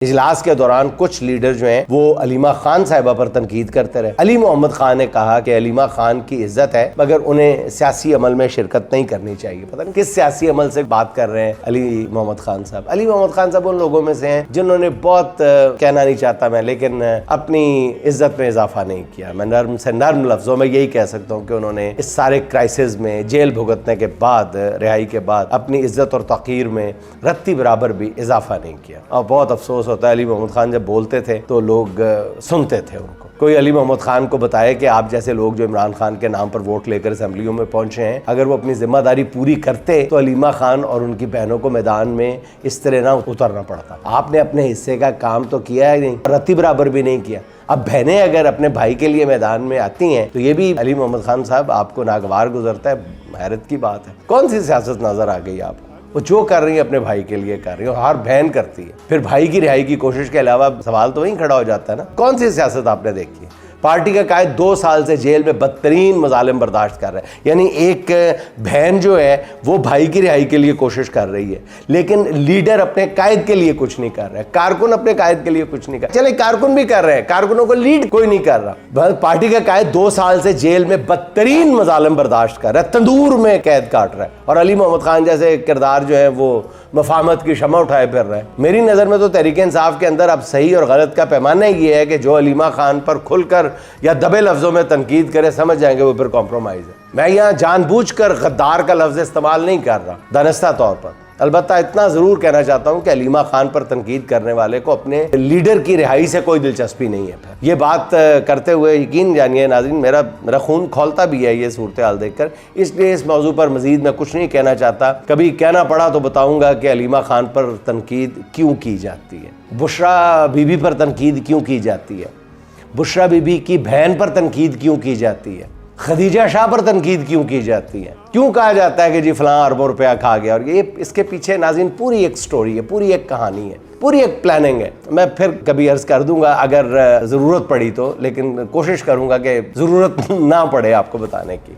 इजलास के दौरान कुछ लीडर जो हैं वो अलीमा खान साहिबा पर तनकीद करते रहे। अली मोहम्मद खान ने कहा कि अलीमा खान की इज्जत है मगर उन्हें सियासी अमल में शिरकत नहीं करनी चाहिए। पता नहीं किस सियासी अमल से बात कर रहे हैं अली मोहम्मद खान साहब। अली मोहम्मद खान साहब उन लोगों में से हैं जिन्होंने बहुत कहना नहीं चाहता मैं, लेकिन अपनी इज्जत में इजाफा नहीं किया। मैं नर्म से नर्म लफ्जों में यही कह सकता हूँ कि उन्होंने इस सारे क्राइसिस में जेल भुगतने के बाद, रिहाई के बाद, अपनी इज्जत और तकीर में रत्ती बराबर भी इजाफा नहीं किया। और बहुत अफसोस होता है, अली मोहम्मद खान जब बोलते थे तो लोग सुनते थे उनको। कोई अली मोहम्मद खान को बताए कि आप जैसे लोग जो इमरान खान के नाम पर वोट लेकर असेंबलियों में पहुंचे हैं, अगर वो अपनी जिम्मेदारी पूरी करते तो अलीमा खान और उनकी बहनों को मैदान में इस तरह ना उतरना पड़ता। आपने अपने हिस्से का काम तो किया है नहीं, रत्ती बराबर भी नहीं किया। अब बहनें अगर अपने भाई के लिए मैदान में आती हैं तो ये भी अली मोहम्मद खान साहब आपको नागवार गुजरता है। हैरत की बात है, कौन सी सियासत नजर आ गई आपको? वो जो कर रही है अपने भाई के लिए कर रही है, हर बहन करती है। फिर भाई की रिहाई की कोशिश के अलावा सवाल तो वहीं खड़ा हो जाता है ना, कौन सी सियासत आपने देखी है? पार्टी का कायद 2 साल से जेल में बदतरीन मजालिम बर्दाश्त कर रहा है। यानी एक बहन जो है वो भाई की रिहाई के लिए कोशिश कर रही है, लेकिन लीडर अपने कायद के लिए कुछ नहीं कर रहा है, कारकुन अपने कायद के लिए कुछ नहीं कर रहा। चले कारकुन भी कर रहे हैं, कारकुनों को लीड कोई नहीं कर रहा। पार्टी का कायद 2 साल से जेल में बदतरीन मजालिम बर्दाश्त कर रहा है, तंदूर में कैद काट रहा है, और अली मोहम्मद खान जैसे किरदार जो है वो मफाहमत की शमा उठाए फिर रहे हैं। मेरी नज़र में तो तहरीक इंसाफ के अंदर अब सही और गलत का पैमाना ये है कि जो अलीमा खान पर खुलकर या दबे लफ्जों में तनकीद करे, समझ जाएंगे वो फिर कॉम्प्रोमाइज है। मैं यहाँ जानबूझकर गद्दार का लफ्ज इस्तेमाल नहीं कर रहा दानिस्ता तौर पर। अलबत्ता इतना जरूर कहना चाहता हूँ कि अलीमा खान पर तनकीद करने वाले को अपने लीडर की रिहाई से कोई दिलचस्पी नहीं है। फिर ये बात करते हुए यकीन जानिए नाज़रीन, मेरा खून खौलता भी है ये सूरत हाल देखकर। इसलिए इस मौजू पर मजीद मैं कुछ नहीं कहना चाहता। कभी कहना पड़ा तो बताऊंगा कि अलीमा खान पर तनकीद क्यों की जाती है, बुशरा बीबी पर तनकीद क्यों की जाती है, बुशरा बीबी की बहन पर तनकीद क्यों की जाती है, खदीजा शाह पर तनकीद क्यों की जाती है, क्यों कहा जाता है कि जी फलां अरबों रुपया खा गया। और ये इसके पीछे नाज़रीन पूरी एक स्टोरी है, पूरी एक कहानी है, पूरी एक प्लानिंग है। मैं फिर कभी अर्ज कर दूंगा अगर ज़रूरत पड़ी तो, लेकिन कोशिश करूंगा कि ज़रूरत ना पड़े आपको बताने की।